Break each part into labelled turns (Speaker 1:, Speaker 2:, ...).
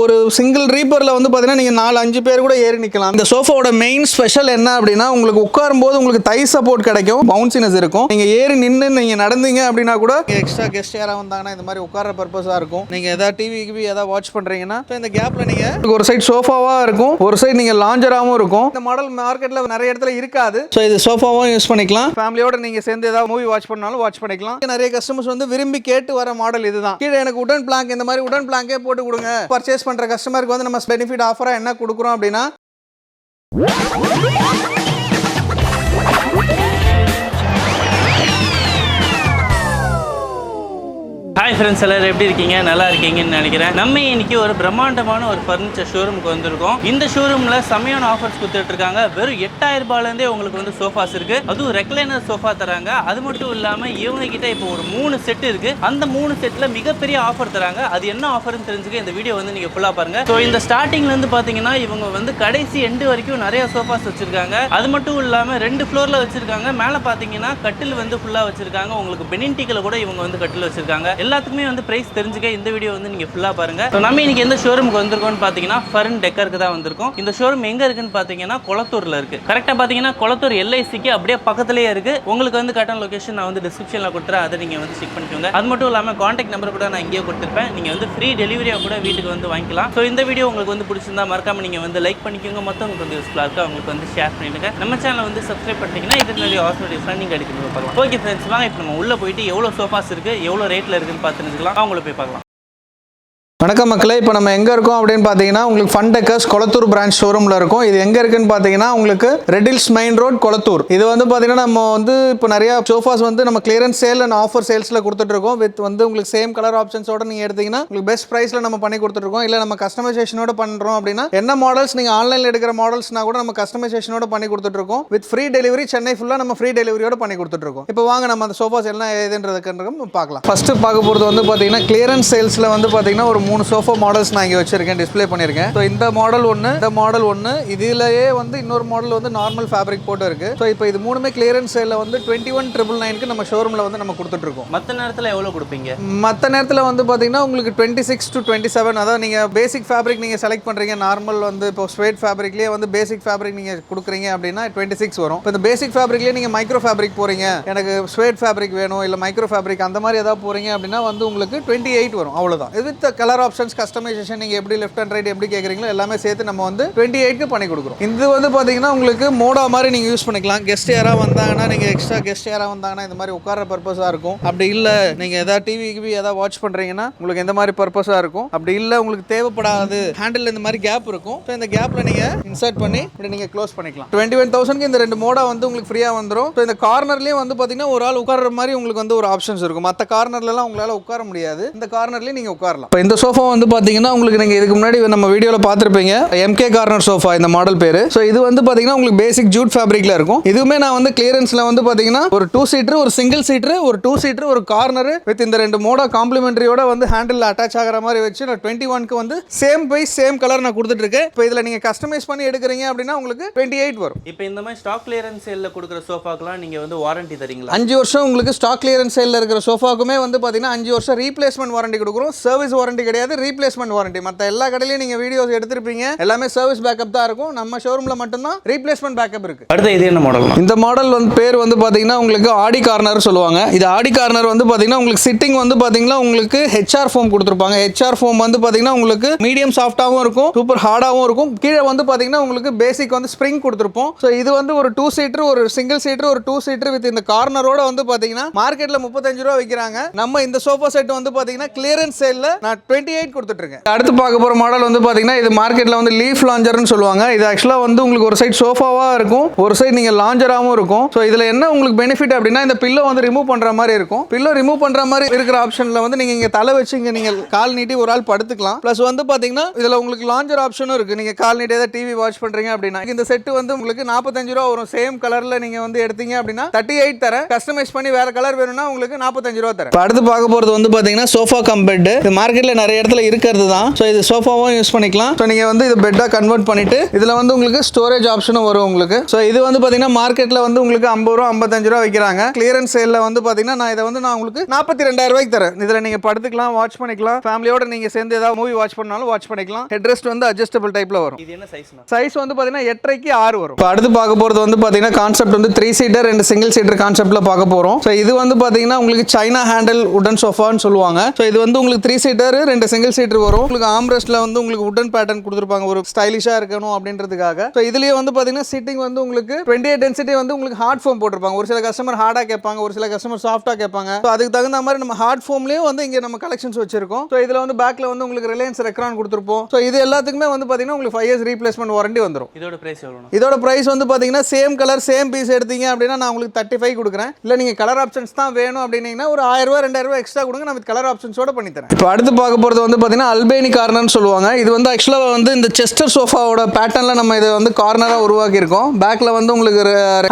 Speaker 1: ஒரு சிங்கிள் ரீப்பரில் வந்து பார்த்தீங்கன்னா நீங்கள் 4-5 பேர் கூட ஏறி நிற்கலாம். இந்த சோஃபாவோட மெயின் ஸ்பெஷல் என்ன அப்படின்னா, உங்களுக்கு உட்காரும் போது உங்களுக்கு தை சப்போர்ட் கிடைக்கும், பவுன்சினஸ் இருக்கும். நீங்கள் ஏறி நின்று நீங்கள் நடந்தீங்க அப்படின்னா கூட எக்ஸ்ட்ரா கெஸ்ட் யாராவது வந்தாங்கன்னா இந்த மாதிரி உட்கார பர்பஸாக இருக்கும். நீங்கள் எதாவது டிவி ஏதாவது வாட்ச் பண்ணுறீங்கன்னா இந்த கேப்பில் நீங்கள் ஒரு சைடு சோஃபாவாக இருக்கும், ஒரு சைடு நீங்கள் லாஞ்சராகவும் இருக்கும். இந்த மாடல் மார்க்கெட்டில் நிறைய இடத்துல இருக்காது. ஸோ இது சோஃபாவும் யூஸ் பண்ணிக்கலாம். ஃபேமிலியோட நீங்கள் சேர்ந்து ஏதாவது மூவி வாட்ச் பண்ணாலும் வாட்ச் பண்ணிக்கலாம். நிறைய கஸ்டமர்ஸ் வந்து விரும்பி கேட்டு வர மாடல் இதுதான். கீழே எனக்கு உடன் பிளாங்க், இந்த மாதிரி உடன் பிளாங்கே போட்டு கொடுங்க. பர்ச்சேஸ் பண்ற கஸ்டமருக்கு வந்து நம்ம பெனிஃபிட் ஆஃபரா என்ன கொடுக்குறோம் அப்படின்னா,
Speaker 2: ஹாய் ஃப்ரெண்ட்ஸ், எல்லாரும் எப்படி இருக்கீங்க? நல்லா இருக்கீங்கன்னு நினைக்கிறேன். நம்ம இன்னைக்கு ஒரு பிரம்மாண்டமான ஒரு ஃபர்னிச்சர் ஷோரூமுக்கு வந்திருக்கோம். இந்த ஷோரூமில் செமையான ஆஃபர்ஸ் கொடுத்துட்டு இருக்காங்க. வெறும் 8000 ரூபாயிலேருந்தே உங்களுக்கு வந்து சோஃபாஸ் இருக்கு. அதுவும் ரெக்லைனர் சோஃபா தராங்க. அது மட்டும் இல்லாமல் இவங்க கிட்ட இப்போ ஒரு 3 செட் இருக்கு. அந்த 3 செட்டில் மிகப்பெரிய ஆஃபர் தராங்க. அது என்ன ஆஃபர்னு தெரிஞ்சுக்க இந்த வீடியோ வந்து நீங்கள் ஃபுல்லாக பாருங்க. ஸோ இந்த ஸ்டார்டிங்லேருந்து பார்த்தீங்கன்னா இவங்க வந்து கடைசி எண்டு வரைக்கும் நிறைய சோஃபாஸ் வச்சிருக்காங்க. அது மட்டும் இல்லாமல் 2 ஃப்ளோரில் வச்சிருக்காங்க. மேலே பார்த்தீங்கன்னா கட்டில் வந்து ஃபுல்லாக வச்சிருக்காங்க. உங்களுக்கு பெனின்டிக்கில் கூட இவங்க வந்து கட்டில் வச்சிருக்காங்க. எல்லாத்துக்குமே வந்து பிரைஸ் தெரிஞ்சுக்க இந்த வீடியோ வந்து நீங்க ஃபுல்லா பாருங்க. நம்ம இன்னைக்கு எந்த ஷோரூமுக்கு வந்திருக்கோம்னு பாத்தீங்கன்னா ஃபர்ன் டெக்கருக்கு தான் வந்திருக்கோம். இந்த ஷோரூம் எங்க இருக்குன்னு பாத்தீங்கன்னா கொளத்தூர்ல இருக்கு. கரெக்டா பாத்தீங்கன்னா கொளத்தூர் எல்ஐசிக்கு அப்படியே பக்கத்துலயே இருக்கு. உங்களுக்கு வந்து கரெக்டான லொகேஷன் நான் வந்து டிஸ்கிரிப்ஷன்ல கொடுத்துறேன், அதை நீங்க வந்து செக் பண்ணிக்கோங்க. அது மட்டும் இல்லாம கான்டாக்ட் நம்பர் கூட நான் இங்கேயே கொடுத்துருப்பேன். நீங்க வந்து ஃப்ரீ டெலிவரியா கூட வீட்டுக்கு வந்து வாங்கிக்கலாம். ஸோ இந்த வீடியோ உங்களுக்கு வந்து பிடிச்சிருந்தா மறக்காம நீங்க வந்து லைக் பண்ணிக்கோங்க. மொத்தம் உங்களுக்கு வந்து யூஸ்ஃபுல்லா இருக்கு, உங்களுக்கு வந்து ஷேர் பண்ணிடுங்க. நம்ம சேனலை வந்து சப்ஸ்கிரைப் பண்ணிட்டீங்கன்னா இது நிறைய ஆஃபர் நீங்க எடுக்கணும் பார்க்கலாம். ஓகே ஃப்ரெண்ட்ஸ், வாங்க இப்போ நம்ம உள்ள போயிட்டு எவ்வளவு சோஃபாஸ் இருக்கு, எவ்வளவு ரேட்ல இருக்குன்னு பார்த்து அவங்கள போய் பார்க்கலாம்.
Speaker 1: வணக்கம் மக்களே, இப்போ நம்ம எங்கே இருக்கோம் அப்படின்னு பார்த்தீங்கன்னா உங்களுக்கு ஃபன் டெக்கர்ஸ் கொளத்தூர் பிரான்ச் ஷோரூமில் இருக்கும். இது எங்கே இருக்குன்னு பார்த்தீங்கன்னா உங்களுக்கு ரெடில்ஸ் மெயின் ரோட் கொளத்தூர். இது வந்து பார்த்தீங்கன்னா நம்ம வந்து இப்போ நிறைய சோஃபாஸ் வந்து நம்ம கிளியரன்ஸ் சேல் அண்ட் ஆஃபர் சேல்ஸில் கொடுத்துட்ருக்கோம். வித் வந்து உங்களுக்கு சேம் கலர் ஆப்ஷன்ஸோட நீங்கள் எடுத்தீங்கன்னா உங்களுக்கு பெஸ்ட் ப்ரைஸில் நம்ம பண்ணி கொடுத்துட்ருக்கோம். இல்லை நம்ம கஸ்டமைசேஷனோட பண்ணுறோம் அப்படின்னா என்ன மாடல்ஸ் நீங்கள் ஆன்லைனில் எடுக்கிற மாடல்ஸ்னா கூட நம்ம கஸ்டமைசேஷனோட பண்ணி கொடுத்துட்ருக்கோம். வித் ஃப்ரீ டெலிவரி, சென்னை ஃபுல்லாக நம்ம ஃப்ரீ டெலிவரியோட பண்ணி கொடுத்துட்ருக்கோம். இப்போ வாங்க நம்ம அந்த சோஃபாஸ் எல்லாம் ஏதுன்றதுக்கு பார்க்கலாம். ஃபஸ்ட்டு பார்க்க போகிறது வந்து பார்த்தீங்கன்னா கிளியரன்ஸ் சேல்ஸில் வந்து பார்த்தீங்கன்னா ஒரு 3 சோஃபா மாடல்ஸ் நான் இங்கே வச்சிருக்கேன், டிஸ்பிளே பண்ணியிருக்கேன். ஸோ இந்த மாடல் ஒன்று, இந்த மாடல் ஒன்று, இதிலேயே வந்து இன்னொரு மாடல் வந்து நார்மல் ஃபேப்ரிக் போட்டு இருக்கு. ஸோ இப்போ இது மூணுமே கிளியரன்ஸ் சேலில் வந்து 21,999 நம்ம ஷோரூமில் வந்து நம்ம கொடுத்துட்ருக்கோம்.
Speaker 2: மற்ற நேரத்தில் எவ்வளோ கொடுப்பீங்க?
Speaker 1: மற்ற நேரத்தில் வந்து பார்த்தீங்கன்னா உங்களுக்கு 26 to 27, அதாவது நீங்கள் பேசிக் ஃபேப்ரிக் நீங்கள் செலக்ட் பண்ணுறீங்க. நார்மல் வந்து இப்போ ஸ்வேட் ஃபேப்ரிக்லேயே வந்து பேசிக் ஃபேப்ரிக் நீங்கள் கொடுக்குறீங்க அப்படின்னா 26 வரும். இப்போ இந்த பேசிக் ஃபேப்ரிக்லேயே நீங்கள் மைக்ரோ ஃபேப்ரிக் போகிறீங்க, எனக்கு ஸ்வேட் ஃபேப்ரிக் வேணும் இல்லை மைக்ரோ ஃபேப்ரிக் அந்த மாதிரி ஏதாவது போகிறீங்க அப்படின்னா வந்து உங்களுக்கு 28 வரும். அவ்வளோதான். வித் கலர் ஆப்ஷன்ஸ், கஸ்டமைசேஷன் நீங்கள் எப்படி லெஃப்ட் அண்ட் ரைட் எப்படி கேட்குறீங்களோ எல்லாமே சேர்த்து நம்ம வந்து 28க்கு பண்ணி கொடுக்குறோம். இது வந்து பார்த்தீங்கன்னா உங்களுக்கு மோடா மாதிரி நீங்கள் யூஸ் பண்ணிக்கலாம். கெஸ்ட் யாராவது வந்தாங்கன்னா நீங்கள் எக்ஸ்ட்ரா கெஸ்ட் யாராவது வந்தாங்கன்னா இந்த மாதிரி உட்கார பர்பஸாக இருக்கும். அப்படி இல்லை நீங்கள் எதாவது டிவி ஏதாவது வாட்ச் பண்ணுறீங்கன்னா உங்களுக்கு எந்த மாதிரி பர்பஸாக இருக்கும். அப்படி இல்லை உங்களுக்கு தேவைப்படாது ஹேண்டில் இந்த மாதிரி கேப் இருக்கும். ஸோ இந்த கேப்பில் நீங்கள் இன்சர்ட் பண்ணி இப்படி நீங்கள் க்ளோஸ் பண்ணிக்கலாம். 21,000க்கு இந்த 2 மோடா வந்து உங்களுக்கு ஃப்ரீயாக வந்துடும். ஸோ இந்த கார்னர்லேயும் வந்து பார்த்தீங்கன்னா ஒரு ஆள் உட்கார்ற மாதிரி உங்களுக்கு வந்து ஒரு ஆப்ஷன்ஸ் இருக்கும். மற்ற கார்னர்லாம் உங்களால் உட்கார முடியாது, இந்த கார்னர்லேயும் நீங்கள் உட்காரலாம். இப்போ இந்த சோஃபா வந்து பார்த்தீங்கன்னா உங்களுக்கு நீங்கள் இதுக்கு முன்னாடி நம்ம வீடியோவில் பார்த்துருப்பீங்க, MK கார்னர் சோஃபா இந்த மாடல் பேர். ஸோ இது வந்து பார்த்தீங்கன்னா உங்களுக்கு பேசிக் ஜூட் ஃபேப்ரிக்ல இருக்கும். இதுவுமே நான் வந்து கிளியரன்ஸ்ல வந்து பார்த்தீங்கன்னா ஒரு 2 சீட்டர், ஒரு சிங்கிள் சீட்டர், ஒரு 2 சீட்டர், ஒரு கார்னர் வித் இந்த 2 மோடா காம்ப்ளிமெண்டரியோட வந்து ஹேண்டில் அட்டாச் ஆகிற மாதிரி வச்சு நான் 21க்கு வந்து சேம் பிரைஸ் சேம் கலர் நான் கொடுத்துட்டு இருக்கேன். இப்போ இதில் நீங்கள் கஸ்டமைஸ் பண்ணி எடுக்கிறீங்க அப்படின்னா உங்களுக்கு 28 வரும்.
Speaker 2: இப்போ இந்த மாதிரி ஸ்டாக் கிளியரன்ஸ் சேலில் கொடுக்குற சோஃபாக்கெல்லாம் நீங்கள் வந்து வாரண்டி தரீங்களா?
Speaker 1: 5 வருஷம் உங்களுக்கு ஸ்டாக் கிளியரன்ஸ் சேலில் இருக்கிற சோஃபாக்குமே வந்து பார்த்தீங்கன்னா 5 வருஷம் ரீப்ளேஸ்மெண்ட் வாரண்டி கொடுக்குறோம். சர்வீஸ் வாரண்டி கிடையாது, ரீப்ளேஸ்மெண்ட் வாரண்டி. மற்ற எல்லா கடையிலையும் நீங்க வீடியோஸ் எடுத்திருப்பீங்க, எல்லாமே சர்வீஸ் பேக்கப் தான் இருக்கும். நம்ம ஷோரூம்ல மட்டும் தான் ரீப்ளேஸ்மெண்ட் பேக்கப் இருக்கு.
Speaker 2: அடுத்து இது என்ன மாடல்?
Speaker 1: இந்த மாடல் வந்து பேர் வந்து பாத்தீங்கன்னா உங்களுக்கு ஆடி கார்னர் சொல்லுவாங்க. இது ஆடி கார்னர் வந்து பாத்தீங்கன்னா உங்களுக்கு சிட்டிங் வந்து பாத்தீங்கன்னா உங்களுக்கு HR ஃபோம் கொடுத்திருப்பாங்க. HR ஃபோம் வந்து பாத்தீங்கன்னா உங்களுக்கு மீடியம் சாஃப்ட்டாவும் இருக்கும், சூப்பர் ஹார்டாவும் இருக்கும். கீழே வந்து பாத்தீங்கன்னா உங்களுக்கு பேசிக் வந்து ஸ்ப்ரிங் கொடுத்திருப்போம். ஸோ இது வந்து ஒரு 2 சீட்டர், ஒரு சிங்கிள் சீட்டர், ஒரு 2 சீட்டர் வித் இந்த கார்னரோட வந்து பாத்தீங்கன்னா மார்க்கெட்ல 35 ரூபா விற்கிறாங்க. நம்ம இந்த சோஃபா செட் வந்து பாத்தீங்கன்னா கிளியரன்ஸ் சேல்ல நான் 28 கொடுத்துட்டு இருக்கேன். அடுத்து பார்க்க போற மாடல் வந்து பாத்தீங்கன்னா இது மார்க்கெட்ல வந்து லீஃப் லாஞ்சர்னு சொல்லுவாங்க. இது ஆக்சுவலா வந்து உங்களுக்கு ஒரு சைடு சோஃபாவா இருக்கும், ஒரு சைடு நீங்க லாஞ்சராவும் இருக்கும். ஸோ இதுல என்ன உங்களுக்கு பெனிஃபிட் அப்படின்னா இந்த பில்லோ வந்து ரிமூவ் பண்ற மாதிரி இருக்கும். பில்லோ ரிமூவ் பண்ற மாதிரி இருக்கிற ஆப்ஷன்ல வந்து நீங்க இங்க தலை வச்சு இங்க நீங்க கால் நீட்டி ஒரு ஆள் படுத்துக்கலாம். பிளஸ் வந்து பாத்தீங்கன்னா இதுல உங்களுக்கு லாஞ்சர் ஆப்ஷனும் இருக்கு. நீங்க கால் நீட்டி ஏதாவது டிவி வாட்ச் பண்றீங்க அப்படின்னா இந்த செட் வந்து உங்களுக்கு 45 ரூபா வரும். சேம் கலர்ல நீங்க வந்து எடுத்தீங்க அப்படின்னா 38 தர. கஸ்டமைஸ் பண்ணி வேற கலர் வேணும்னா உங்களுக்கு 45 ரூபா தர. அடுத்து பார்க்க போறது வந்து பாத்தீங்கன்னா சோஃபா கம் பெட். இது மார்க்கெட்ல நிறைய இடத்துல இருக்கிறது தான். ஸோ இது சோஃபாவும் யூஸ் பண்ணிக்கலாம். ஸோ நீங்கள் வந்து இது பெட்டாக கன்வெர்ட் பண்ணிட்டு இதில் வந்து உங்களுக்கு ஸ்டோரேஜ் ஆப்ஷனும் வரும் உங்களுக்கு. ஸோ இது வந்து பார்த்தீங்கன்னா மார்க்கெட்டில் வந்து உங்களுக்கு 50 ரூபா 55 ரூபா விற்கிறாங்க. கிளியரன்ஸ் சேலில் வந்து பார்த்தீங்கன்னா நான் உங்களுக்கு 42,000 ரூபாய்க்கு தரேன். இதில் நீங்கள் படுத்துக்கலாம், வாட்ச் பண்ணிக்கலாம், ஃபேமிலியோட நீங்கள் சேர்ந்து ஏதாவது மூவி வாட்ச் பண்ணாலும் வாட்ச் பண்ணிக்கலாம். ஹெட்ரெஸ்ட் வந்து அட்ஜஸ்டபிள் டைப்பில் வரும்.
Speaker 2: இது என்ன சைஸ்?
Speaker 1: சைஸ் வந்து பார்த்தீங்கன்னா 8.5க்கு 6 வரும். இப்போ அடுத்து பார்க்க போகிறது வந்து பார்த்தீங்கன்னா கான்செப்ட் வந்து 3 சீட்டர் 2 சிங்கிள் சீட்டர் கான்செப்ட்டில் பார்க்க போகிறோம். ஸோ இது வந்து பார்த்தீங்கன்னா உங்களுக்கு சைனா ஹேண்டில் உடன் சோஃபான்னு சொல்லுவாங்க. ஸோ இது வந்து உங்களுக்கு 3 சீட்டர் 2 சிங்கிள் சீட்டர் வரும். உங்களுக்கு ஆம்ரெஸ்ட்டில் வந்து உங்களுக்கு உடன் பேட்டர்ன் கொடுத்துருப்பாங்க ஒரு ஸ்டைலிஷாக இருக்கணும் அப்படின்றதுக்காக. ஸோ இதுலேயே வந்து பார்த்தீங்கன்னா சிட்டிங் வந்து உங்களுக்கு 28 டென்சிட்டி வந்து உங்களுக்கு ஹார்ட் ஃபோம் போட்டிருப்பாங்க. ஒரு சில கஸ்டமர் ஹார்டாக கேட்பாங்க, ஒரு சில கஸ்டமர் சாஃப்டாக கேட்பாங்க. ஸோ அதுக்கு தகுந்த மாதிரி நம்ம ஹார்ட் ஃபோம்லேயும் வந்து இங்கே நம்ம கலெக்ஷன்ஸ் வச்சிருக்கோம். ஸோ இதில் வந்து பேக்கில் வந்து உங்களுக்கு ரிலையன்ஸ் ரெக்ரான் கொடுத்துருப்போம். ஸோ இது எல்லாத்துக்குமே வந்து பார்த்தீங்கன்னா உங்களுக்கு 5 இயர்ஸ் ரீப்ளேஸ்மெண்ட் வாரண்டி வந்துடும்.
Speaker 2: இதோட பிரைஸ் எவ்வளோ?
Speaker 1: இதோட பிரைஸ் வந்து பார்த்தீங்கன்னா சேம் கலர் சேம் பீஸ் எடுத்தீங்க அப்படின்னா நான் உங்களுக்கு 35 கொடுக்குறேன். இல்லை நீங்கள் கலர் ஆப்ஷன்ஸ் தான் வேணும் அப்படின்னீங்கன்னா ஒரு 1000 ரூபா 2000 ரூபா எக்ஸ்ட்ரா கொடுங்க, நான் வித் கலர் ஆப்ஷன்ஸோட பண்ணி தரேன். இப்போ அடுத்து பார்க்க போகிறது வந்து பார்த்தீங்கன்னா அல்பேனி கார்னர்னு சொல்லுவாங்க. இது வந்து ஆக்சுவலாக வந்து இந்த செஸ்டர் சோஃபாவோட பேட்டர்னில் நம்ம இதை வந்து கார்னராக உருவாக்கியிருக்கோம். பேக்கில் வந்து உங்களுக்கு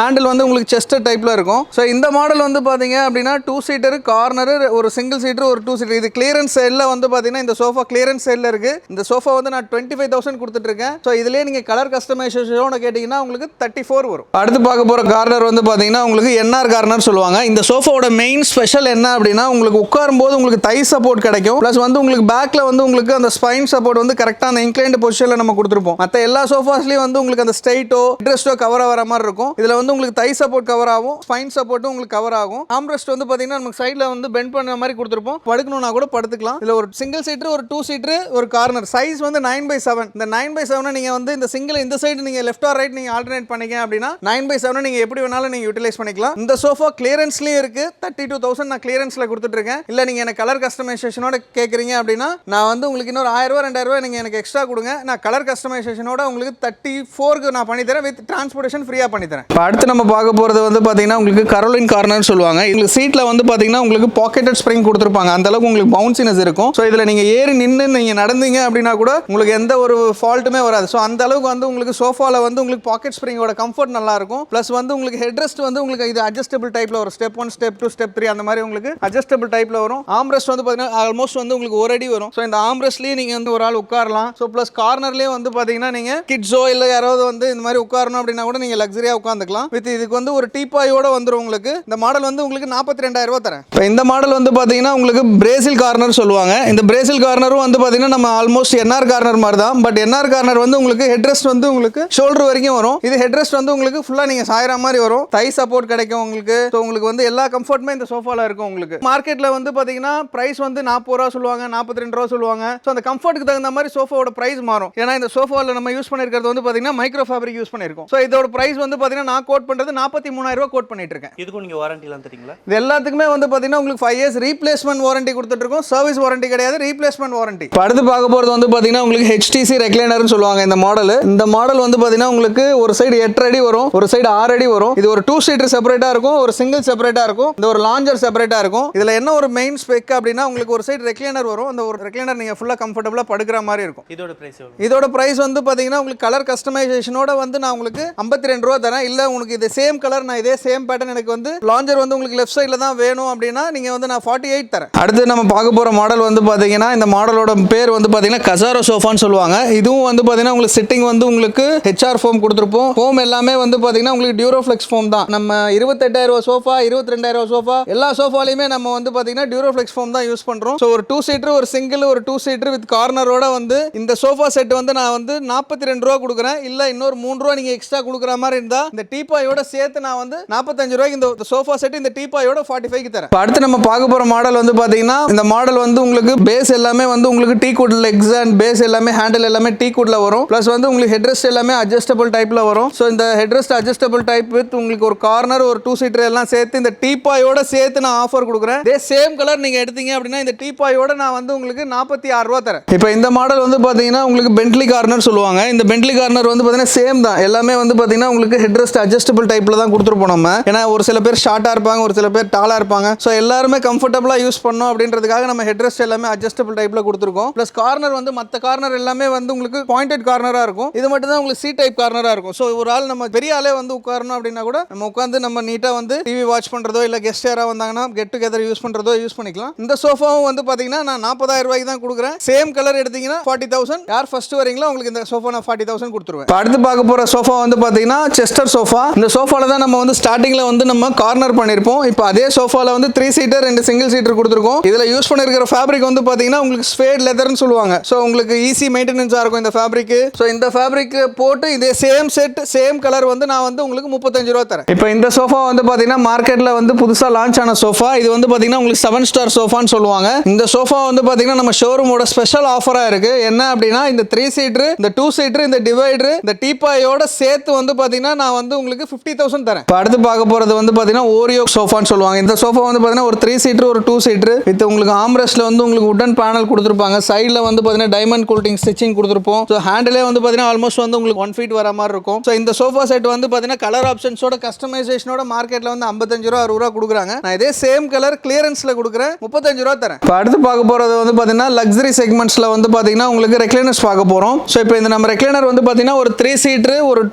Speaker 1: ஹேண்டில் வந்து உங்களுக்கு செஸ்டர் டைப்பில் இருக்கும். ஸோ இந்த மாடல் வந்து பார்த்தீங்க அப்படின்னா 2 சீட்டர் கார்னர், ஒரு சிங்கிள் சீட்டர், ஒரு 2 சீட்டர். இது கிளியரன்ஸ் சைடில் வந்து பார்த்தீங்கன்னா இந்த சோஃபா கிளியரன்ஸ் சைடில் இருக்குது. இந்த சோஃபா வந்து நான் 25,000 கொடுத்துட்ருக்கேன். ஸோ இதுலேயே நீங்கள் கலர் கஸ்டமைசேஷனோட கேட்டிங்கன்னா உங்களுக்கு 34 வரும். அடுத்து பார்க்க போகிற கார்னர் வந்து பார்த்தீங்கன்னா உங்களுக்கு என்ஆர் கார்னர் சொல்லுவாங்க. இந்த சோஃபாவோட மெயின் ஸ்பெஷல் என்ன அப்படின்னா உங்களுக்கு உட்காரும்போது உங்களுக்கு தை சப்போர்ட் கிடைக்கும். ப்ளஸ் வந்து உங்களுக்கு பேக்கில் வந்து உங்களுக்கு அந்த ஸ்பைன் சப்போர்ட் வந்து கரெக்டாக அந்த இன்க்ளைன்ட் பொசிஷனில் நம்ம கொடுத்துருப்போம். மற்ற எல்லா சோஃபாஸ்லேயும் வந்து உங்களுக்கு அந்த ஸ்ட்ரைட்டோ ஹெட்ரெஸ்ட்டோ கவர் ஆகிற மாதிரி இருக்கும். இதில் வந்து உங்களுக்கு தை சப்போர்ட் கவர் ஆகும், ஸ்பைன் சப்போர்ட்டும் உங்களுக்கு கவர் ஆகும். ஆம்ரெஸ்ட் வந்து பார்த்தீங்கன்னா நமக்கு சைடில் வந்து பெண்ட் பண்ண மாதிரி கொடுத்துருப்போம். படுக்கணும்னா கூட படுத்துக்கலாம். இதில் ஒரு சிங்கிள் சீட்டர், ஒரு 2 சீட்டர், ஒரு கார்னர். சைஸ் வந்து 9/7. இந்த 9/7 நீங்கள் வந்து இந்த சிங்கிள் இந்த சைடு நீங்கள் லெஃப்ட் ஆர் ரைட் நீங்கள் ஆல்டர்னேட் பண்ணிக்க அப்படின்னா 9/7 நீங்கள் எப்படி வேணாலும் நீங்கள் யூட்டிலைஸ் பண்ணிக்கலாம். இந்த சோஃபா கிளியரன்ஸ்லேயும் இருக்குது. 32,000 நான் கிளியரன்ஸில் கொடுத்துட்ருக்கேன். இல்லை நீங்கள் எனக்கு கலர் கஸ்டமைசேஷனோட கேட்குறீங்க அப்படின்னா நான் வந்து உங்களுக்கு இன்னொரு 1000 ரூபா 2000 ரூபா நீங்கள் எனக்கு எக்ஸ்ட்ரா கொடுங்க, நான் கலர் கஸ்டமைசேஷனோட உங்களுக்கு 34க்கு நான் பண்ணித்தரேன், வித் டிரான்ஸ்போர்ட்டேஷன் ஃப்ரீயாக பண்ணித்தரேன். இப்போ அடுத்து நம்ம பார்க்க போகிறது வந்து பார்த்தீங்கன்னா உங்களுக்கு கரோலின் கார்னர் சொல்லுவாங்க. இந்த சீட்டில் வந்து பார்த்தீங்கன்னா உங்களுக்கு பாக்கெட்டட் ஸ்ப்ரிங் கொடுத்துருப்பாங்க. அந்த அளவுக்கு உங்களுக்கு பவுன்சினஸ் இருக்கும். ஸோ இதில் நீங்கள் ஏறி நின்று நீங்கள் நடந்தீங்க அப்படின்னா கூட உங்களுக்கு எந்த ஒரு ஃபால்ட்டுமே வராது. ஸோ அந்த அளவுக்கு வந்து உங்களுக்கு சோஃபாவில் வந்து உங்களுக்கு பாக்கெட் ஸ்ப்ரிங்கோட கம்ஃபர்ட் நல்லா இருக்கும். ப்ளஸ் வந்து உங்களுக்கு ஹெட்ரெஸ்ட் வந்து உங்களுக்கு இது அட்ஜஸ்டபிள் டைப்பில் வரும். ஸ்டெப் 1, ஸ்டெப் 2, ஸ்டெப் 3 அந்த மாதிரி உங்களுக்கு அட்ஜஸ்டபிள் டைப்பில் வரும். ஆம்ரெஸ்ட் வந்து பார்த்தீங்கன்னா ஆல்மோஸ்ட் வந்து உங்களுக்கு ஒரு அடி வரும். ஸோ இந்த ஆம்ரெஸ்ட்லேயே நீங்கள் வந்து ஒரு ஆள் உட்காரலாம். ஸோ ப்ளஸ் கார்னர்லேயே வந்து பார்த்தீங்கன்னா நீங்கள் கிட்ஸோ இல்லை யாராவது வந்து இந்த மாதிரி உட்காரணும் அப்படின்னா கூட நீங்கள் லக்ஸரியாக உட்காந்துக்கலாம். வித் இதுக்கு வந்து ஒரு டீப்பாயோட வந்துடும் உங்களுக்கு. இந்த மாடல் வந்து உங்களுக்கு 42,000 ரூபா தரேன். இப்போ இந்த மாடல் வந்து பார்த்தீங்கன்னா உங்களுக்கு பிரேசில் கார்னர் சொல்லுவாங்க. இந்த பிரேசில் கார்னரும் வந்து பார்த்தீங்கன்னா நம்ம ஆல்மோஸ்ட் என்ஆர் கார்னர் மாதிரி தான். பட் என்ஆர் கார்னர் வந்து உங்களுக்கு ஹெட்ரெஸ்ட் வந்து உங்களுக்கு ஷோல்டர் வரைக்கும் வரும். இது ஹெட்ரெஸ்ட் வந்து உங்களுக்கு ஃபுல்லாக நீங்கள் சாயிற மாதிரி வரும். தை சப்போர்ட் கிடைக்கும் உங்களுக்கு. ஸோ உங்களுக்கு வந்து எல்லா கம்ஃபர்ட்டுமே இந்த சோஃபாவில் இருக்கும். உங்களுக்கு மார்க்கெட்டில் வந்து பார்த்தீங்கன்னா பிரைஸ் வந்து 40 ரூபா சொல்லுவாங்க, 42 ரூபா சொல்லுவாங்க. ஸோ அந்த கம்ஃபர்ட்டுக்கு தகுந்த மாதிரி சோஃபாவோட பிரைஸ் மாறும். ஏன்னா இந்த சோஃபாவில் நம்ம யூஸ் பண்ணிருக்கிறது வந்து பார்த்தீங்கன்னா மைக்ரோ ஃபேப்ரிக் யூஸ் பண்ணிருக்கோம். ஸோ இதோட பிரைஸ் வந்து பார்த்தீங்கன்னா நான் கோட் பண்ணுறது 43,000 ரூபா கோட் பண்ணிட்டு இருக்கேன்.
Speaker 2: இதுக்கும் நீங்கள் வாரண்டிலாம் தரீங்களா?
Speaker 1: இது எல்லாத்துக்குமே வந்து பார்த்தீங்கன்னா உங்களுக்கு 5 இயர்ஸ் ரீப்ளேஸ்மெண்ட் வாரண்டி கொடுத்துட்டு இருக்கோம். சர்வீஸ் வாரண்டி கிடையாது, ரீப்ளேஸ்மெண்ட் வாரண்டி. அடுத்து பார்க்க போகிறது வந்து பார்த்தீங்கன்னா உங்களுக்கு HTC ரெக்லைனர்னு சொல்லுவாங்க. இந்த மாடல் வந்து பார்த்தீங்கன்னா உங்களுக்கு ஒரு சைடு 8 அடி வரும், ஒரு சைடு 6 அடி வரும். இது ஒரு 2 சீட்டர் செப்பரேட்டாக இருக்கும், ஒரு சிங்கிள் செப்பரேட்டாக இருக்கும், இந்த ஒரு லாஞ்சர் செப்பரேட்டாக இருக்கும். இதில் என்ன ஒரு மெயின் ஸ்பெக் அப்படின்னா உங்களுக்கு ஒரு சைடு ரெக்லைனர் வரும். அந்த ஒரு ரெக்லைனர் நீங்கள் ஃபுல்லாக கம்ஃபர்டபுளாக படுக்கிற மாதிரி இருக்கும்.
Speaker 2: இதோட பிரைஸ் எவ்வளோ?
Speaker 1: இதோட பிரைஸ் வந்து பார்த்தீங்கன்னா உங்களுக்கு கலர் கஸ்டமைசேஷனோட வந்து நான் உங்களுக்கு 52 ரூபா தரேன். இல்லை உங்களுக்கு இது சேம் கலர் நான் இதே சேம் பேட்டர்ன் எனக்கு வந்து லாஞ்சர் வந்து உங்களுக்கு லெஃப்ட் சைடில் தான் வேணும் அப்படின்னா நீங்கள் வந்து நான் 48 தரேன். அடுத்து நம்ம பார்க்க போகிற மாடல் வந்து பார்த்தீங்கன்னா இந்த மாடலோட பேர் வந்து பார்த்தீங்கன்னா கசாரோ சோஃபான்னு சொல்லுவாங்க. இதுவும் வந்து பார்த்தீங்கன்னா உங்களுக்கு சிட்டிங் வந்து உங்களுக்கு HR ஃபோம் கொடுத்துருப்போம். ஃபோம் எல்லாமே வந்து பார்த்தீங்கன்னா உங்களுக்கு டியூரோஃப்ளெக்ஸ் ஃபோம் தான். நம்ம 28,000 ரூபா சோஃபா, 22,000 ரூபா சோஃபா எல்லா சோஃபாலையுமே நம்ம வந்து பார்த்தீங்கன்னா டியூரோஃப்ளெக்ஸ் ஃபோம் தான் யூஸ் பண்ணுறோம். ஸோ ஒரு 2 சீட்டர், ஒரு சிங்கிள், ஒரு 2 சீட்டர் வித் கார்னரோட வந்து இந்த சோஃபா செட் வந்து நான் வந்து 42 ரூபா கொடுக்குறேன். இல்லை இன்னொரு 3 ரூபா நீங்கள் எக்ஸ்ட்ரா கொடுக்குற மாதிரி இருந்தால் இந்த டீப்பாயோட சேர்த்து நான் வந்து 45 ரூபாய்க்கு இந்த சோஃபா செட் இந்த டீப்பாயோட 45க்கு தரேன். அடுத்து நம்ம பார்க்க போகிற மாடல் வந்து பார்த்தீங்கன்னா இந்த மாடல் வந்து உங்களுக்கு பேஸ் எல்லாமே வந்து உங்களுக்கு டீக்வுட் லெக்ஸ் அண்ட் பேஸ் எல்லாமே ஹேண்டில் எல்லாமே டீக்வுட்ல வரும். ப்ளஸ் வந்து உங்களுக்கு ஹெட்ரெஸ்ட் எல்லாமே அட்ஜஸ்டபிள் டைப்ல வரும். ஸோ இந்த ஹெட்ரெஸ்ட் அட்ஜஸ்டபிள் டைப் வித் உங்களுக்கு ஒரு கார்னர், ஒரு 2 சீட்டர் எல்லாம் சேர்த்து இந்த டீப்பாயோட சேர்த்து நான் ஆஃபர் கொடுக்குறேன். இதே சேம் கலர் நீங்க எடுத்தீங்க அப்படின்னா இந்த டீப்பாயோட நான் வந்து உங்களுக்கு 46 ரூபா தரேன். இப்போ இந்த மாடல் வந்து பார்த்தீங்கன்னா உங்களுக்கு பென்ட்லி கார்னர் சொல்லுவாங்க. இந்த பென்ட்லி கார்னர் வந்து பார்த்தீங்கன்னா சேம் தான். எல்லாமே வந்து பார்த்தீங்கன்னா உங்களுக்கு ஹெட்ரெஸ்ட் அட்ஜஸ்டபிள் டைப்ல தான் கொடுத்துருப்போம் நம்ம. ஏன்னா ஒரு சில பேர் ஷார்ட்டா இருப்பாங்க, ஒரு சில பேர் டாலா இருப்பாங்க. ஸோ எல்லாருமே கம்ஃபர்டபுளாக யூஸ் பண்ணோம் அப்படின்றதுக்காக நம்ம ஹெட்ரெஸ்ட் எல்லாமே அட்ஜஸ்டபிள் டைப்ல கொடுத்துருக்கோம். ப்ளஸ் கார்னர் வந்து மற்ற கார்னர் எல்லாமே வந்து உங்களுக்கு பாயிண்டட் கார்னரா இருக்கும். இது மட்டும் தான் உங்களுக்கு சி டைப் கார்னரா இருக்கும். ஸோ ஒரு ஆள் நம்ம பெரிய ஆளே வந்து உட்காரணும் அப்படின்னா கூட நம்ம உட்காந்து நம்ம நீட்டா வந்து டிவி வாட்ச் பண்றதோ இல்லை கெஸ்ட் யாராவது வந்தாங்கன்னா கெட் டுகெதர் யூஸ் பண்றதோ யூஸ் பண்ணிக்கலாம். இந்த சோஃபாவும் வந்து பார்த்தீங்கன்னா நான் 40,000 ரூபாய்க்கு தான் கொடுக்குறேன். சேம் கலர் எடுத்தீங்கன்னா 40,000. யார் ஃபர்ஸ்ட் வரீங்களோ உங்களுக்கு இந்த சோஃபா நான் 40,000 கொடுத்துருவேன். அடுத்து பார்க்க போற சோஃபா வந்து பாத்தீங்கன்னா செஸ்டர் சோஃபா. இந்த சோஃபால தான் நம்ம வந்து ஸ்டார்டிங்ல வந்து நம்ம கார்னர் பண்ணிருப்போம். இப்போ அதே சோஃபால வந்து 3 சீட்டர் 2 சிங்கிள் சீட்டர் கொடுத்துருக்கோம். இதுல யூஸ் பண்ணிருக்கிற ஃபேப்ரிக் வந்து பாத்தீங்கன்னா உங்களுக்கு ஸ்வேட் லெதர்னு சொல்லுவாங்க. ஸோ உங்களுக்கு ஈஸி மெயின்டெனன்ஸா இருக்கும் இந்த ஃபேப்ரிக். ஸோ இந்த ஃபேப்ரிக் போட்டு இதே சேம் செட் சேம் கலர் வந்து நான் வந்து உங்களுக்கு 35 ரூபா தரேன். இப்போ இந்த சோஃபா வந்து பாத்தீங்கன்னா மார்க்கெட்ல வந்து புதுசா லான்ச் ஆன சோஃபா. இது வந்து பாத்தீங்கன்னா உங்களுக்கு 7 ஸ்டார் சோஃபான்னு சொல்லுவாங்க. இந்த சோஃபா வந்து பாத்தீங்கன்னா நம்ம ஷோரூமோட ஸ்பெஷல் ஆஃபரா இருக்கு. என்ன அப்படின்னா இந்த 3 சீட்டர், இந்த 2 சீட்டர், இந்த டிவைடர், இந்த டீபாயோட சேர்த்து வந்து பாத்தீங்கன்னா நான் வந்து உங்களுக்கு 50,000 தரேன். இப்போ அடுத்து பார்க்க போறது வந்து பாத்தீங்கன்னா ஓரியோ சோஃபான்னு சொல்லுவாங்க. இந்த சோஃபா வந்து பாத்தீங்கன்னா ஒரு 3 சீட்டர் ஒரு 2 சீட்டர் வித் உங்களுக்கு ஆம்ரெஸ்ட்ல வந்து உங்களுக்கு வுடன் பேனல் கொடுத்துருப்பாங்க. சைடுல வந்து பாத்தீங்கன்னா டைமண்ட் கூல்டிங் ஸ்டிச்சிங் கொடுத்துருப்போம். ஸோ ஹேண்டிலே வந்து பாத்தீங்கன்னா ஆல்மோஸ்ட் வந்து உங்களுக்கு 1 ஃபீட் வர மாதிரி இருக்கும். ஸோ இந்த சோஃபா செட் வந்து பாத்தீங்கன்னா கலர் ஆப்ஷன்ஸோட கஸ்டமைசேஷனோட மார்க்கெட்ல வந்து 55 ரூபா 60 ரூபா கொடுக்குறாங்க. நான் இதே சேம் கலர் கிளியரன்ஸ்ல கொடுக்குறேன், 35 ரூபா தரேன். இப்போ அடுத்து பார்க்க போறது வந்து பாத்தீங்கன்னா லக்ஸரி செக்மெண்ட்ஸ்ல வந்து பாத்தீங்கன்னா உங்களுக்கு ரெக்லைனர்ஸ் பார்க்க போறோம். ஸோ இப்போ இந்த நம்ம ரெக்லைனர் வந்து பாத்தீங்கன்னா ஒரு 3 சீட்டர் ஒரு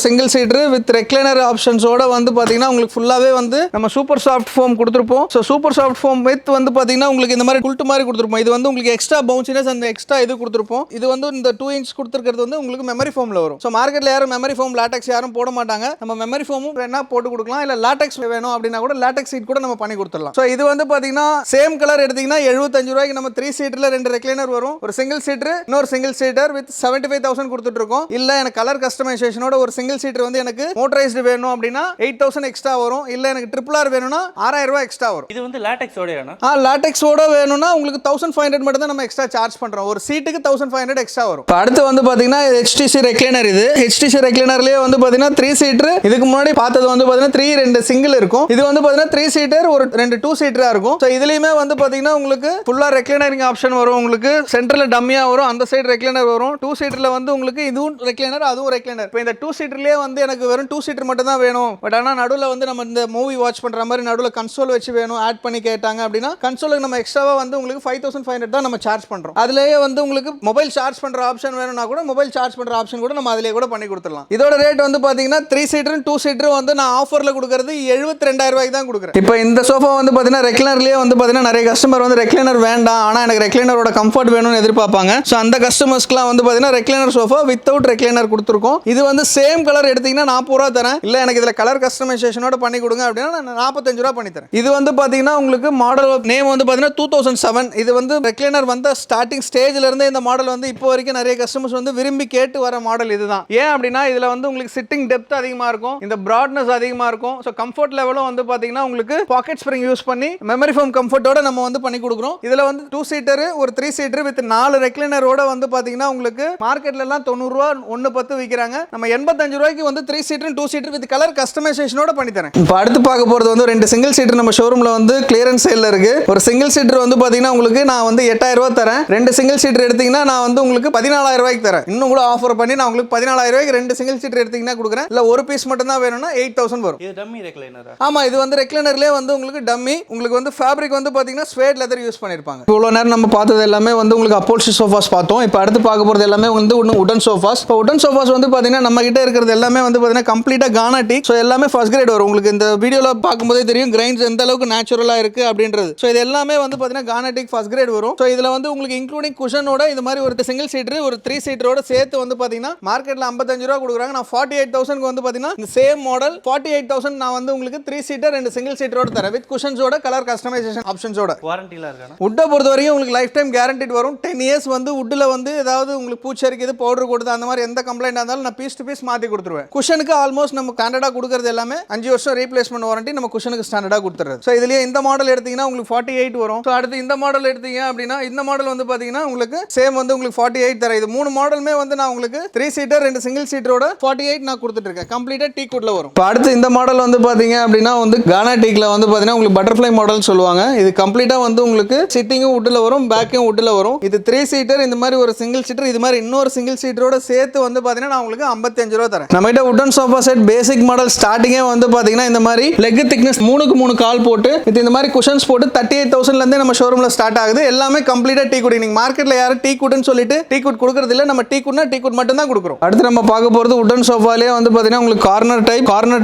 Speaker 1: சிங்கிள் சீட்டர் வித் ரெக்லைனர் ஆப்ஷன்ஸோட வந்து பாத்தீங்கன்னா உங்களுக்கு ஃபுல்லாவே வந்து நம்ம சூப்பர் சாஃப்ட் ஃபோம் கொடுத்துருப்போம். So super soft foam with வந்து பாத்தீங்கன்னா உங்களுக்கு இந்த மாதிரி குல்ட் மாதிரி கொடுத்துருப்போம். இது வந்து உங்களுக்கு எக்ஸ்ட்ரா பவுன்சினஸ் அந்த எக்ஸ்ட்ரா இது கொடுத்துருப்போம். இது வந்து இந்த 2 இன்ச் கொடுத்துருக்கிறது வந்து உங்களுக்கு மெமரி ஃபோம்ல வரும். ஸோ மார்க்கெட்ல யாரும் மெமரி ஃபோம் லாட்டெக்ஸ் யாரும் போட மாட்டாங்க. நம்ம மெமரி ஃபோமும் வேணா போட்டு கொடுக்கலாம். இல்ல லாட்டெக்ஸ் வேணும் அப்படின்னா கூட லாட்டெக்ஸ் சீட் கூட நம்ம பண்ணி கொடுத்துடலாம். ஸோ இது வந்து பாத்தீங்கன்னா சேம் கலர் எடுத்தீங்கன்னா 75 ரூபாய்க்கு நம்ம 3 சீட்டர்ல 2 ரெக்லைனர் வரும். ஒரு சிங்கிள் சீட்டர் இன்னொரு சிங்கிள் சீட்டர் வித் 75,000 கொடுத்துட்டு இருக்கோம். இல்ல எனக்கு கலர் கஸ்டமைசேஷனோட ஒரு சிங்கிள் சீட்டர் வந்து எனக்கு மோட்டரைஸ்டு வேணும் அப்படின்னா 8,000 எக்ஸ்ட்ரா வரும். இல்ல எனக்கு ட்ரிபிள் ஆர் வேணும்னா 6,000 ரூபாய் எக்ஸ்ட்ரா வரும்.
Speaker 2: இது வந்து லாட்டெக்ஸோடயானா?
Speaker 1: லாட்டெக்ஸோட வேணும்னா உங்களுக்கு 1500 மட்டும் தான் நம்ம எக்ஸ்ட்ரா சார்ஜ் பண்றோம். ஒரு சீட்டுக்கு 1500 எக்ஸ்ட்ரா வரும். அடுத்து வந்து பாத்தீங்கன்னா HTC ரெக்லைனர். இது HTC ரெக்லைனர்லயே வந்து பாத்தீங்கன்னா 3 சீட்டர். இதுக்கு முன்னாடி பார்த்தது வந்து பாத்தீங்கன்னா 3 2 சிங்கிள் இருக்கும். இது வந்து பாத்தீங்கன்னா 3 சீட்டர் ஒரு 2 சீட்டரா இருக்கும். சோ இதுலயுமே வந்து பாத்தீங்கன்னா உங்களுக்கு ஃபுல்லா ரெக்லைனரிங் ஆப்ஷன் வரும். உங்களுக்கு சென்டர்ல டம்மியா வரும், அந்த சைடு ரெக்லைனர் வரும். 2 சீட்டர்ல வந்து உங்களுக்கு இதுவும் ரெக்லைனர் அதுவும் ரெக்லைனர். இப்போ இந்த 2 சீட்டர்லயே வந்து எனக்கு வெறும் 2 சீட்டர் மட்டும் தான் வேணும். பட் ஆனா நடுவுல வந்து நம்ம இந்த மூவி வாட்ச் பண்ற மாதிரி நடுவுல கன்சோல் வச்சு வேணும் ஆட் பண்ணி கேட்டாங்க அப்படின்னா கன்சோலுக்கு நம்ம எக்ஸ்ட்ராவா வந்து உங்களுக்கு 5500 தான் நம்ம சார்ஜ் பண்றோம். அதுலயே வந்து உங்களுக்கு மொபைல் சார்ஜ் பண்ற ஆப்ஷன் வேணும்னா கூட மொபைல் சார்ஜ் பண்ற ஆப்ஷன் கூட நம்ம அதிலே கூட பண்ணி கொடுத்துடலாம். இதோட ரேட் வந்து பாத்தீங்கன்னா 3 சீட்டர் 2 சீட்டர் வந்து நான் ஆஃபர்ல கொடுக்கிறது 72,000 ரூபாய்க்கு தான் கொடுக்குறேன். இப்போ இந்த சோஃபா வந்து பாத்தீங்கன்னா ரெக்லைனர்லயே வந்து பாத்தீங்கன்னா நிறைய கஸ்டமர் வந்து ரெக்லைனர் வேண்டாம் ஆனா எனக்கு ரெக்லைனரோட கம்ஃபர்ட் வேணும்னு எதிர்பார்ப்பாங்க. ஸோ அந்த கஸ்டமர்ஸ்க்குலாம் வந்து பாத்தீங்கன்னா ரெக்லைனர் சோஃபா வித்தவுட் ரெக்லைனர் கொடுத்துருக்கோம். இது வந்து சேம் கலர் எடுத்தீங்கன்னா 40 ரூபா தரேன். இல்ல எனக்கு இதுல கலர் கஸ்டமைசேஷனோட பண்ணி கொடுங்க அப்படின்னா நான் 45 ரூபா பண்ணி தரேன். இது வந்து பாத்தீங்கன்னா உங்களுக்கு மாடல் நேம் வந்து பாத்தீங்கன்னா 2007. இது வந்து ரெக்லைனர் வந்த ஸ்டார்டிங் ஸ்டேஜ்ல இருந்து இந்த மாடல் வந்து இப்போ வரைக்கும் நிறைய கஸ்டமர்ஸ் வந்து விரும்பி கேட்டு வர மாடல் இதுதான். ஏன் அப்படின்னா இதுல வந்து உங்களுக்கு சிட்டிங் டெப்த் அதிகமா இருக்கும், இந்த பிராட்னஸ் அதிகமா இருக்கும். ஸோ கம்ஃபர்ட் லெவலும் வந்து பாத்தீங்கன்னா உங்களுக்கு பாக்கெட் ஸ்ப்ரிங் யூஸ் பண்ணி மெமரி ஃபோம் கம்ஃபர்ட்டோட நம்ம வந்து பண்ணி கொடுக்குறோம். இதுல வந்து 2 சீட்டர் ஒரு 3 சீட்டர் வித் 4 ரெக்லைனரோட வந்து பாத்தீங்கன்னா உங்களுக்கு மார்க்கெட்ல எல்லாம் 90 ரூபா 110 விற்கிறாங்க. நம்ம 85 ரூபாய்க்கு வந்து 3 சீட்டர் 2 சீட்டர் வித் கலர் கஸ்டமைசேஷனோட பண்ணி தரேன். இப்போ அடுத்து பார்க்க போறது வந்து 2 சிங்கிள் சீட்டர் நம்ம ஷோரூம்ல வந்து கிளியரன்ஸ் சேல்ல இருக்கு. ஒரு சிங்கிள் சீட்டர் வந்து பாத்தீங்கன்னா உங்களுக்கு நான் வந்து 8000 ரூபாய் தரேன். 2 சிங்கிள் சீட்டர் எடுத்தீங்கன்னா நான் வந்து உங்களுக்கு 14,000 ரூபாய்க்கு தரேன். இன்னும் கூட ஆஃபர் பண்ணி நான் உங்களுக்கு 14,000 ரூபாய்க்கு 2 சிங்கிள் சீட்டர் எடுத்தீங்கன்னா கொடுக்குறேன். இல்ல ஒரு பீஸ் மட்டும் தான் வேணும்னா 8,000 வரும்.
Speaker 2: இது டம்மி ரெக்லைனரா?
Speaker 1: ஆமா, இது வந்து ரெக்லைனர்லயே வந்து உங்களுக்கு டம்மி. உங்களுக்கு வந்து ஃபேப்ரிக் வந்து பாத்தீங்கன்னா ஸ்வேட் லெதர் யூஸ் பண்ணிருப்பாங்க. இவ்வளவு நேரம் நம்ம பார்த்தது எல்லாமே வந்து உங்களுக்கு அப்போல்ஸ்ட்ரி சோஃபாஸ் பார்த்தோம். இப்போ அடுத்து பார்க்க போறது எல்லாமே வந்து உடன் சோஃபாஸ். இப்போ உடன் சோஃபாஸ் வந்து பாத்தீங்கன்னா நம்ம கிட்ட இருக்கிறது எல்லாமே வந்து பாத்தீங்கன்னா கம்ப்ளீட்டா கானா டீக். ஸோ எல்லாமே ஃபர்ஸ்ட் கிரேட் வரும். உங்களுக்கு இந்த வீடியோல பார்க்கும்போதே தெரியும் கிரைன்ஸ் எந்த அளவுக்கு நேச்சுரலா இருக்கு அப்படின்றது. ஸோ இது எல்லாமே வந்து பாத்தீங்கன்னா கானா டீக் ஃபர்ஸ்ட் கிரேட் வரும். ஸோ இதுல வந்து உங்களுக்கு இன்க்ளூடிங் குஷனோட இது மாதிரி ஒரு சிங்கிள் சீட்டர் ஒரு 3 சீட்டரோட சேர்த்து வந்து பாத்தீங்கன்னா மார்க்கெட்ல 55 ரூபா கொடுக்குறாங்க. நான் 48,000 வந்து பாத்தீங்கன்னா இந்த சேம் மாடல் 48,000 நான் வந்து உங்களுக்கு 3 சீட்டர் 2 சிங்கிள் சீட்டரோட தரேன் வித் குஷன்ஸோட கலர் கஸ்டமைசேஷன் ஆப்ஷன்ஸோட.
Speaker 2: வாரண்டில இருக்கானா?
Speaker 1: வுட்டை பொறுத்த வரைக்கும் உங்களுக்கு லைஃப் டைம் கேரண்டிட் வரும். 10 இயர்ஸ் வந்து வுட்ல வந்து ஏதாவது உங்களுக்கு பூச்சரிக்குது பவுடர் கொடுத்து அந்த மாதிரி எந்த கம்ப்ளைண்ட் இருந்தாலும் நான் பீஸ் டு பீஸ் மாத்தி கொடுத்துருவேன். குஷனுக்கு ஆல்மோஸ்ட் நம்ம ஸ்டாண்டர்டா கொடுக்கறது எல்லாமே 5 வருஷம் ரீப்ளேஸ்மெண்ட் வாரண்டி நம்ம குஷனுக்கு ஸ்டாண்டர்டா கொடுத்துறது. ஸோ இதுலயே இந்த மாடல் எடுத்தீங்கன்னா உங்களுக்கு 48 வரும். ஸோ அடுத்து இந்த மாடல் எடுத்தீங்க அப்படின்னா இந்த மாடல் வந்து பாத்தீங்கன்னா உங்களுக்கு சேம் வந்து உங்களுக்கு 48 தரேன். இது 3 மாடலுமே வந்து நான் உங்களுக்கு 3 சீட்டர் 2 சிங்கிள் சீட்டரோட 48 நான் கொடுத்துட்டு இருக்கேன். கம்ப்ளீட்டா டீக் வுட்ல வரும். இப்போ அடுத்து இந்த மாடல் வந்து பாத்தீங்க அப்படின்னா வந்து கானா டீக்ல வந்து பாத்தீங்கன்னா உங்களுக்கு பட்டர்ஃப்ளை மாடல் சொல்லுவாங்க. இது கம்ப்ளீட்டா வந்து உங்களுக்கு சிட்டிங்கும் வுட்ல வரும், பேக்கும் வுட்ல வரும். இது 3 சீட்டர் இந்த மாதிரி ஒரு சிங்கிள் சீட்டர் இது மாதிரி இன்னொரு சிங்கிள் சீட்டரோட சேர்த்து வந்து பாத்தீங்கன்னா நான் உங்களுக்கு 55 ரூபா தரேன். நம்ம கிட்ட வுடன் சோஃபா செட் பேசிக் மாடல் ஸ்டார்டிங்கே வந்து பாத்தீங்கன்னா இந்த மாதிரி லெக் திக்னஸ் 3க்கு 3 கால் போட்டு இந்த மாதிரி குஷன்ஸ் போட்டு 38,000ல இருந்தே நம்ம ஷோரூம்ல ஸ்டார்ட் ஆகுது. எல்லாமே கம்ப்ளீட்டா டீக் வுட். நீங்க மார்க்கெட்ல யாரும் டீக் வுட்னு சொல்லிட்டு டீக் வுட் கொடுக்கறது இல்ல. நம்ம டீக் வுட்னா டீக் வுட் மட்டும் தான் கொடுக்குறோம். அடுத்து நம்ம பார்க்க போறது வுடன் சோஃபாலே வந்து பாத்தீங்கன்னா உங்களுக்கு கார்னர்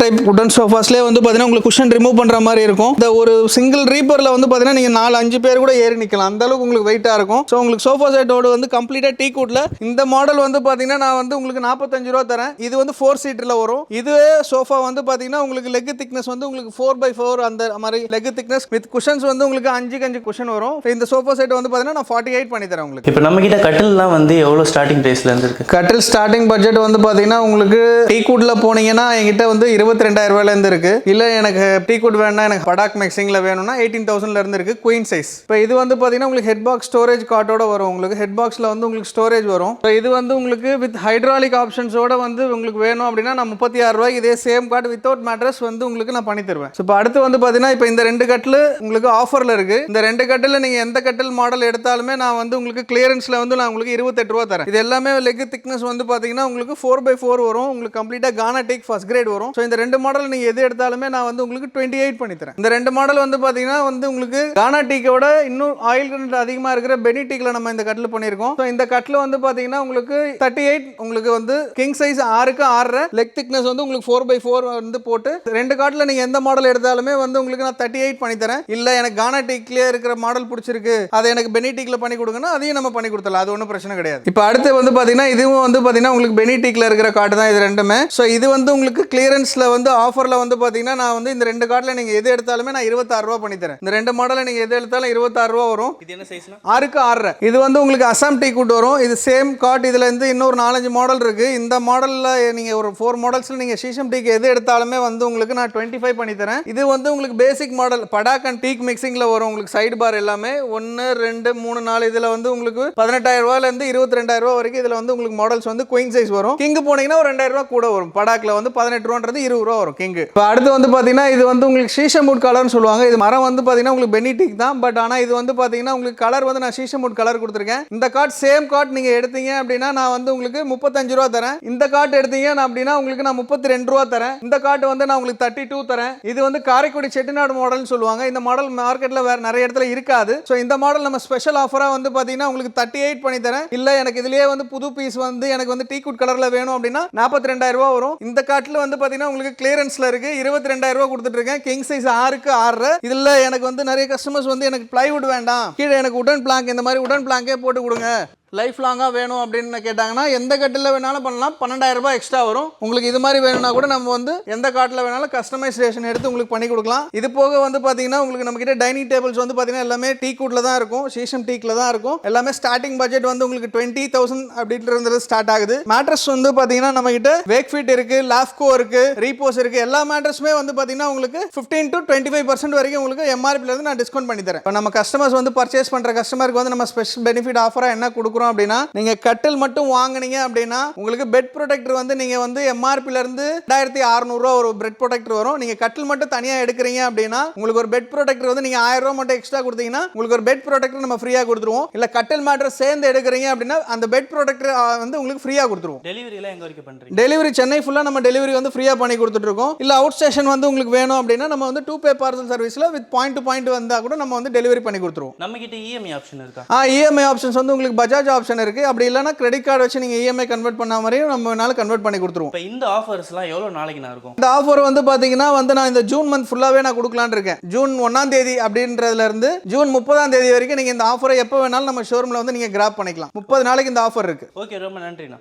Speaker 1: டைப் வுடன் சோஃபாஸ்லயே வந்து பாத்தீங்கன்னா உங்களுக்கு குஷன் ரிமூவ் பண்ற மாதிரி இருக்கும். இந்த ஒரு சிங்கிள் ரீப்பர்ல வந்து பாத்தீங்கன்னா நீங்க 4-5 பேர் கூட ஏறி மாதிரி நிக்கலாம் அந்த அளவுக்கு உங்களுக்கு வெயிட்டா இருக்கும் ஸோ உங்களுக்கு சோஃபா செட்டோட வந்து கம்ப்ளீட்டா டீ கூட்ல இந்த மாடல் வந்து பாத்தீங்கன்னா நான் வந்து உங்களுக்கு 45 ரூபா தரேன் இது வந்து 4 சீட்டர்ல வரும் இதுவே சோஃபா வந்து பாத்தீங்கன்னா உங்களுக்கு லெக் திக்னஸ் வந்து உங்களுக்கு 4x4 அந்த மாதிரி லெக் திக்னஸ் வித் குஷன்ஸ் வந்து உங்களுக்கு 5 குஷன் வரும் இந்த சோஃபா செட் வந்து பாத்தீங்கன்னா நான் 48 பண்ணி தரேன் உங்களுக்கு
Speaker 2: இப்போ நம்ம கிட்ட கட்டில்லாம் வந்து எவ்வளவு ஸ்டார்டிங் பிரைஸ்ல இருந்து இருக்கு
Speaker 1: கட்டில் ஸ்டார்டிங் பட்ஜெட் வந்து பாத்தீங்கன்னா உங்களுக்கு டீ கூட்ல போனீங்கன்னா என்கிட்ட வந்து 22,000 ரூபாயில இருந்து இருக்கு இல்ல எனக்கு டீ கூட் வேணும்னா எனக்கு படாக் மிக்சிங்ல வேணும்னா 18,000ல இருந்து இருக்கு குயின் சைஸ் இப்போ இது வந்து பாத்தீங்கன்னா உங்களுக்கு ஹெட் பாக்ஸ் ஸ்டோரேஜ் கார்டோட வரும் உங்களுக்கு ஹெட் பாக்ஸ்ல வந்து உங்களுக்கு ஸ்டோரேஜ் வரும் இப்போ இது வந்து உங்களுக்கு வித் ஹைட்ராலிக் ஆப்ஷன்ஸோட வந்து உங்களுக்கு வேணும் அப்படின்னா நான் 36 ரூபாய்க்கு இதே சேம் கார்டு வித்தவுட் மேட்ரஸ் வந்து உங்களுக்கு நான் பண்ணி தருவேன் இப்போ அடுத்து வந்து பாத்தீங்கன்னா இப்போ இந்த 2 கட்டில் உங்களுக்கு ஆஃபர்ல இருக்கு இந்த 2 கட்டில் நீங்க எந்த கட்டில் மாடல் எடுத்தாலுமே நான் வந்து உங்களுக்கு கிளியரன்ஸ்ல வந்து நான் உங்களுக்கு 28 ரூபா தரேன் இது எல்லாமே லெக் திக்னஸ் வந்து பாத்தீங்கன்னா உங்களுக்கு 4x4 வரும் உங்களுக்கு கம்ப்ளீட்டா கானா டேக் ஃபர்ஸ்ட் கிரேட் வரும் ஸோ இந்த 2 மாடல் நீங்க எது எடுத்தாலுமே நான் வந்து உங்களுக்கு 28 பண்ணி தரேன் இந்த 2 மாடல் வந்து பாத்தீங்கன்னா வந்து உங்களுக்கு கானா டீக்கோட இன்னும் ஆயில் கண்டென்ட் அதிகமா இருக்கிற பெனி டீக்ல நம்ம இந்த கட்டில் பண்ணியிருக்கோம் ஸோ இந்த கட்டில் வந்து பாத்தீங்கன்னா உங்களுக்கு 38 உங்களுக்கு வந்து கிங் சைஸ் 6க்கு 6 லெக் திக்னஸ் வந்து உங்களுக்கு 4x4 வந்து போட்டு 2 காட்டில் நீங்க எந்த மாடல் எடுத்தாலுமே வந்து உங்களுக்கு நான் 38 பண்ணி தரேன் இல்ல எனக்கு கானா டீக்லயே இருக்கிற மாடல் பிடிச்சிருக்கு அதை எனக்கு பெனி டீக்ல பண்ணி கொடுங்கன்னா அதையும் நம்ம பண்ணி கொடுத்தலாம் அது ஒன்றும் பிரச்சனை கிடையாது இப்போ அடுத்து வந்து பாத்தீங்கன்னா இதுவும் வந்து பாத்தீங்கன்னா உங்களுக்கு பெனி டீக்ல இருக்கிற கார்டு தான் இது ரெண்டுமே ஸோ இது வந்து உங்களுக்கு கிளியரன்ஸ்ல வந்து ஆஃபர்ல வந்து பாத்தீங்கன்னா நான் வந்து இந்த 2 கார்டில் நீங்க எது எடுத்தாலுமே நான் 26 ரூபா பண்ணி தரேன் இந்த 2 மாடல நீங்க எது எடுத்தாலும் 26 ரூபா வரும்
Speaker 2: இது என்ன சைஸ்னா
Speaker 1: 6க்கு 6 இது வந்து உங்களுக்கு அசாம் டீ கூட் வரும் இது சேம் கார்ட் இதுல இருந்து இன்னொரு 4-5 மாடல் இருக்கு இந்த மாடல்ல நீங்க ஒரு 4 மாடல்ஸ்ல நீங்க சீசம் டீக்கு எது எடுத்தாலுமே வந்து உங்களுக்கு நான் 25 பண்ணி தரேன் இது வந்து உங்களுக்கு பேசிக் மாடல் படாக் அண்ட் டீக் மிக்சிங்ல வரும் உங்களுக்கு சைடு பார் எல்லாமே 1 2 3 4 இதுல வந்து உங்களுக்கு 18,000 ரூபாயில இருந்து 22,000 ரூபாய் வரைக்கும் இதுல வந்து உங்களுக்கு மாடல்ஸ் வந்து குயின் சைஸ் வரும் கிங் போனீங்கன்னா ஒரு 2,000 ரூபாய் கூட வரும் படாக்ல வந்து 18 ரூபான்றது 20 ரூபாய் வரும் கிங் இப்போ அடுத்து வந்து பாத்தீங்கன்னா இது வந்து உங்களுக்கு சீசம் கலர்னு சொல்லுவாங்க இது மரம் வந்து பாத்தீங்கன்னா உங்களுக்கு பெனி டீக் தான் பட் ஆனா இது வந்து பாத்தீங்கன்னா உங்களுக்கு கலர் வந்து நான் சீசம் கலர் கொடுத்துருக்கேன் இந்த கார்டு சேம் கார்டு நீங்க எடுத்தீங்க அப்படின்னா நான் வந்து உங்களுக்கு 35 ரூபா தரேன் இந்த கார்டு எடுத்தீங்க அப்படின்னா உங்களுக்கு நான் 32 ரூபா தரேன் இந்த கார்டு வந்து நான் உங்களுக்கு 32 தரேன் இது வந்து காரைக்குடி செட்டிநாடு மாடல்னு சொல்லுவாங்க இந்த மாடல் மார்க்கெட்ல வேற நிறைய இடத்துல இருக்காது ஸோ இந்த மாடல் நம்ம ஸ்பெஷல் ஆஃபரா வந்து பாத்தீங்கன்னா உங்களுக்கு 38 பண்ணி தரேன் இல்ல எனக்கு இதுலயே வந்து புது பீஸ் வந்து எனக்கு வந்து டீ குட் கலர்ல வேணும் அப்படின்னா 42,000 ரூபாய் வரும் இந்த கார்ட்ல வந்து பாத்தீங்கன்னா உங்களுக்கு கிளியரன்ஸ்ல இருக்கு 22,000 ரூபாய் கொடுத்துட்டு இருக்கேன் கிங் சைஸ் 6க்கு 6 இதுல எனக்கு வந்து நிறைய கஸ்டமர்ஸ் வந்து எனக்கு பிளைவுட் வேண்டாம் கீழே எனக்கு உடன் பிளாங்க் இந்த மாதிரி உடன் பிளாங்கே போட்டு கொடுங்க லைஃப் லாங்காக வேணும் அப்படின்னு கேட்டாங்கன்னா எந்த கட்டில் வேணாலும் பண்ணலாம் 12,000 ரூபாய் எக்ஸ்ட்ரா வரும் உங்களுக்கு இது மாதிரி வேணும்னா கூட நம்ம வந்து எந்த காட்டில் வேணாலும் கஸ்டமைசேஷன் எடுத்து உங்களுக்கு பண்ணி கொடுக்கலாம் இது போக வந்து பார்த்தீங்கன்னா உங்களுக்கு நம்ம கிட்ட டைனிங் டேபிள்ஸ் வந்து பார்த்தீங்கன்னா எல்லாமே டீ கூட்ல தான் இருக்கும் சீசம் டீக்ல தான் இருக்கும் எல்லாமே ஸ்டார்டிங் பட்ஜெட் வந்து உங்களுக்கு 20,000 அப்படின்றது ஸ்டார்ட் ஆகுது மேட்ரஸ் வந்து பார்த்தீங்கன்னா நம்ம கிட்ட வேக் ஃபிட் இருக்கு லாஃப்கோ இருக்கு ரீபோஸ் இருக்கு எல்லா மேட்ரஸுமே வந்து பார்த்தீங்கன்னா உங்களுக்கு 15 to 25% வரைக்கும் உங்களுக்கு எம்ஆர்பில இருந்து நான் டிஸ்கவுண்ட் பண்ணி தரேன் இப்போ நம்ம கஸ்டமர்ஸ் வந்து பர்ச்சேஸ் பண்ற கஸ்டமருக்கு வந்து நம்ம ஸ்பெஷல் பெனிஃபிட் ஆஃபரா என்ன கொடுக்குறோம் அப்படின்னா நீங்க கட்டில் மட்டும் வாங்குனீங்க அப்படின்னா உங்களுக்கு பெட் ப்ரொடெக்டர் வந்து நீங்க வந்து எம்ஆர்பில இருந்து 2600 ரூபாய் ஒரு பெட் ப்ரொடெக்டர் வரும் நீங்க கட்டில் மட்டும் தனியா எடுக்கிறீங்க அப்படின்னா உங்களுக்கு ஒரு பெட் ப்ரொடெக்டர் வந்து நீங்க 1000 ரூபாய் மட்டும் எக்ஸ்ட்ரா கொடுத்தீங்கன்னா உங்களுக்கு ஒரு பெட் ப்ரொடெக்டர் நம்ம ஃப்ரீயா கொடுத்துருவோம் இல்ல கட்டில் மேட்ரஸ் சேர்ந்து எடுக்கிறீங்க அப்படின்னா அந்த பெட் ப்ரொடெக்டர் வந்து உங்களுக்கு ஃப்ரீயா கொடுத்துருவோம்
Speaker 2: டெலிவரி எல்லாம் எங்க வரைக்கும் பண்றீங்க
Speaker 1: டெலிவரி சென்னை ஃபுல்லா நம்ம டெலிவரி வந்து ஃப்ரீயா பண்ணி கொடுத்துட்டு இருக்கோம் இல்ல அவுட் ஸ்டேஷன் வந்து உங்களுக்கு வேணும் அப்படின்னா நம்ம வந்து 2 பார்சல் சர்வீஸ்ல வித் பாயிண்ட் டு பாயிண்ட் வந்தா கூட நம்ம வந்து டெலிவரி பண்ணி கொடுத்துருவோம்
Speaker 2: நம்ம கிட்ட இஎம்ஐ ஆப்ஷன் இருக்கா
Speaker 1: இஎம்ஐ ஆப்ஷன்ஸ் வந்து உங்களுக்கு பஜாஜ் ஆப்ஷன் இருக்கு அப்படி இல்லனா கிரெடிட் கார்டு வச்சு நீங்க இஎம்ஐ கன்வெர்ட் பண்ண மாதிரியும் நம்மனால கன்வெர்ட் பண்ணி கொடுத்துருவோம்
Speaker 2: இப்போ இந்த ஆஃபர்ஸ்லாம் எவ்வளவு நாளைக்கு நான் இருக்கும்
Speaker 1: இந்த ஆஃபர் வந்து பாத்தீங்கன்னா வந்து நான் இந்த ஜூன் மந்த் ஃபுல்லாவே நான் கொடுக்கலாம்னு இருக்கேன் ஜூன் 1ஆம் தேதி அப்படின்றதுல இருந்து ஜூன் 30ஆம் தேதி வரைக்கும் நீங்க இந்த ஆஃபரை எப்போ வேணாலும் நம்ம ஷோரூம்ல வந்து நீங்க கிராப் பண்ணிக்கலாம் 30 நாளைக்கு இந்த ஆஃபர் இருக்கு
Speaker 2: ஓகே ரொம்ப நன்றிண்ணா